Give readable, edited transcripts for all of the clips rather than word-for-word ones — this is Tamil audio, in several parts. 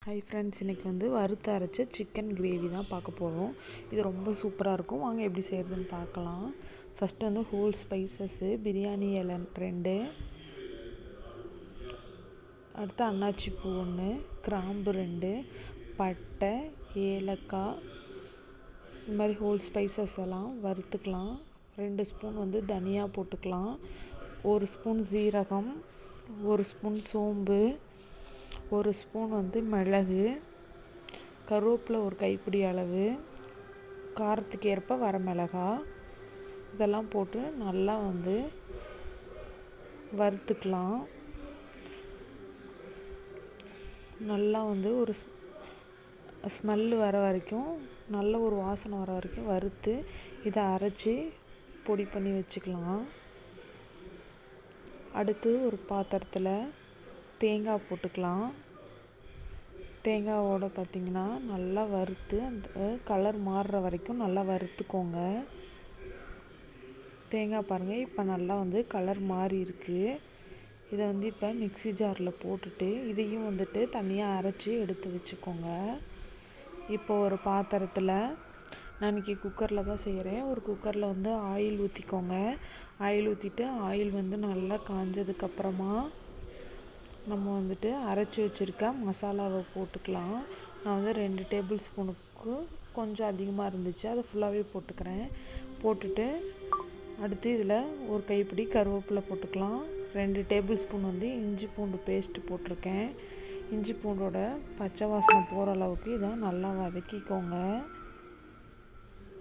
ஹை ஃப்ரெண்ட்ஸ், இன்றைக்கி வந்து வறுத்து அரைச்ச சிக்கன் கிரேவி தான் பார்க்க போகிறோம். இது ரொம்ப சூப்பராக இருக்கும். வாங்க எப்படி செய்கிறதுன்னு பார்க்கலாம். ஃபஸ்ட்டு வந்து ஹோல் ஸ்பைசஸ்ஸு, பிரியாணி இலை 2, அடுத்து அன்னாச்சி பூ 1, கிராம்பு 2, பட்டை, ஏலக்காய், இந்த மாதிரி ஹோல் ஸ்பைசஸ் எல்லாம் வறுத்துக்கலாம். 2 ஸ்பூன் வந்து தனியா போட்டுக்கலாம், 1 ஸ்பூன் சீரகம், 1 ஸ்பூன் சோம்பு, 1 ஸ்பூன் வந்து மிளகு, கருவேப்பிலை ஒரு கைப்பிடி அளவு, காரத்துக்கு ஏற்ப வரமிளகாய், இதெல்லாம் போட்டு நல்லா வந்து வறுத்துக்கலாம். நல்லா வந்து ஒரு ஸ்மெல்லு வர வரைக்கும், நல்ல ஒரு வாசனை வர வரைக்கும் வறுத்து இதை அரைச்சி பொடி பண்ணி வச்சுக்கலாம். அடுத்து ஒரு பாத்திரத்தில் தேங்காய் போட்டுக்கலாம். தேங்காவோட பார்த்திங்கன்னா நல்லா வறுத்து அந்த கலர் மாறுற வரைக்கும் நல்லா வறுத்துக்கோங்க. தேங்காய் பாருங்கள், இப்போ நல்லா வந்து கலர் மாறி இருக்குது. இதை வந்து இப்போ மிக்ஸி ஜாரில் போட்டுட்டு இதையும் வந்துட்டு தனியாக அரைச்சி எடுத்து வச்சுக்கோங்க. இப்போ ஒரு பாத்திரத்தில், நான் இன்றைக்கி குக்கரில் தான் செய்கிறேன், ஒரு குக்கரில் வந்து ஆயில் ஊற்றிக்கோங்க. ஆயில் ஊற்றிட்டு ஆயில் வந்து நல்லா காஞ்சதுக்கப்புறமா நம்ம வந்துட்டு அரைச்சி வச்சுருக்க மசாலாவை போட்டுக்கலாம். நான் வந்து 2 டேபிள் ஸ்பூனுக்கு கொஞ்சம் அதிகமாக இருந்துச்சு, அதை ஃபுல்லாகவே போட்டுக்கிறேன். போட்டுட்டு அடுத்து இதில் ஒரு கைப்பிடி கருவேப்பிலை போட்டுக்கலாம். 2 டேபிள் ஸ்பூன் வந்து இஞ்சி பூண்டு பேஸ்ட்டு போட்டிருக்கேன். இஞ்சி பூண்டோட பச்சை வாசனை போகிற அளவுக்கு இதை நல்லா வதக்கிக்கோங்க.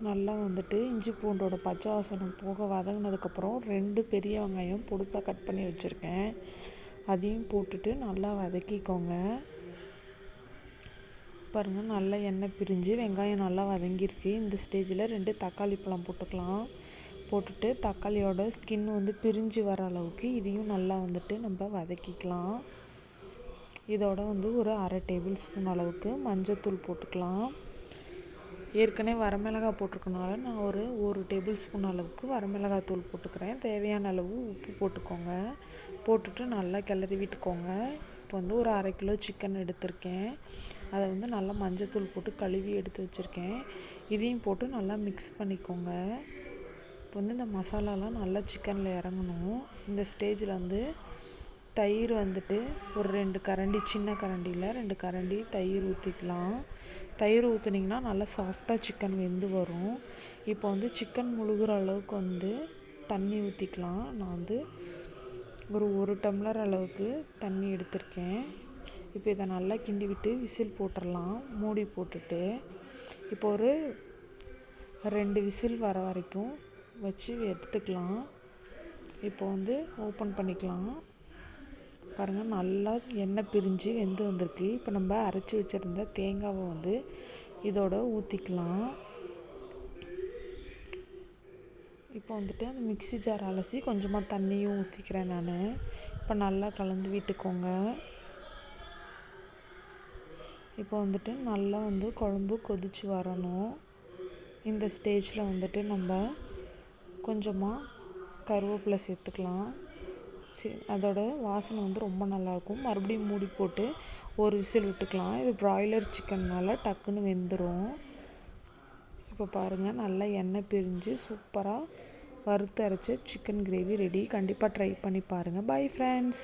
நல்லா வந்துட்டு இஞ்சி பூண்டோட பச்சை வாசனை போக வதங்கினதுக்கப்புறம் 2 பெரிய வெங்காயம் பொடுசாக கட் பண்ணி வச்சுருக்கேன், அதையும் போட்டுட்டு நல்லா வதக்கிக்கோங்க. பாருங்கள், நல்லா எண்ணெய் பிரிஞ்சு வெங்காயம் நல்லா வதங்கியிருக்கு. இந்த ஸ்டேஜில் 2 தக்காளி பழம் போட்டுக்கலாம். போட்டுட்டு தக்காளியோட ஸ்கின் வந்து பிரிஞ்சு வர அளவுக்கு இதையும் நல்லா வந்துட்டு நம்ம வதக்கிக்கலாம். இதோட வந்து ஒரு அரை டேபிள் ஸ்பூன் அளவுக்கு மஞ்சத்தூள் போட்டுக்கலாம். ஏற்கனவே வரமிளகாய் போட்டிருக்கனால நான் ஒரு டேபிள் ஸ்பூன் அளவுக்கு வரமிளகாய் தூள் போட்டுக்கிறேன். தேவையான அளவு உப்பு போட்டுக்கோங்க. போட்டுட்டு நல்லா கிளறி விட்டுக்கோங்க. இப்போ வந்து ஒரு 1/2 கிலோ சிக்கன் எடுத்திருக்கேன், அதை வந்து நல்லா மஞ்சத்தூள் போட்டு கழுவி எடுத்து வச்சுருக்கேன். இதையும் போட்டு நல்லா மிக்ஸ் பண்ணிக்கோங்க. இப்போ வந்து இந்த மசாலாலாம் நல்லா சிக்கனில் இறங்கணும். இந்த ஸ்டேஜில் வந்து தயிர் வந்துட்டு ஒரு 2 கரண்டி, சின்ன கரண்டியில் 2 கரண்டி தயிர் ஊற்றிக்கலாம். தயிர் ஊற்றுனிங்கன்னா நல்லா சாஃப்டாக சிக்கன் வெந்து வரும். இப்போ வந்து சிக்கன் முழுகிற அளவுக்கு வந்து தண்ணி ஊற்றிக்கலாம். நான் வந்து ஒரு டம்ளர் அளவுக்கு தண்ணி எடுத்திருக்கேன். இப்போ இதை நல்லா கிண்டி விட்டு விசில் போட்டுடலாம். மூடி போட்டுட்டு இப்போ ஒரு 2 விசில் வர வரைக்கும் வச்சு எடுத்துக்கலாம். இப்போ வந்து ஓப்பன் பண்ணிக்கலாம். பாருங்கள், நல்லா எண்ணெய் பிரிஞ்சு வெந்து வந்திருக்கு. இப்போ நம்ம அரைச்சி வச்சுருந்த தேங்காவை வந்து இதோட ஊற்றிக்கலாம். இப்போ வந்துட்டு அந்த மிக்ஸி ஜார் அலசி கொஞ்சமாக தண்ணியும் ஊற்றிக்கிறேன் நான். இப்போ நல்லா கலந்து விட்டுக்கோங்க. இப்போ வந்துட்டு நல்லா வந்து குழம்பு கொதித்து வரணும். இந்த ஸ்டேஜில் வந்துட்டு நம்ம கொஞ்சமாக கருவேப்பிலை சேர்த்துக்கலாம். அதோட வாசனை வந்து ரொம்ப நல்லாயிருக்கும். மறுபடியும் மூடி போட்டு ஒரு விசில் விட்டுக்கலாம். இது பிராய்லர் சிக்கன்னால டக்குன்னு வெந்துடும். இப்போ பாருங்கள், நல்லா எண்ணெய் பிரிஞ்சு சூப்பராக வறுத்து அரைச்ச சிக்கன் கிரேவி ரெடி. கண்டிப்பாக ட்ரை பண்ணி பாருங்கள். Bye friends.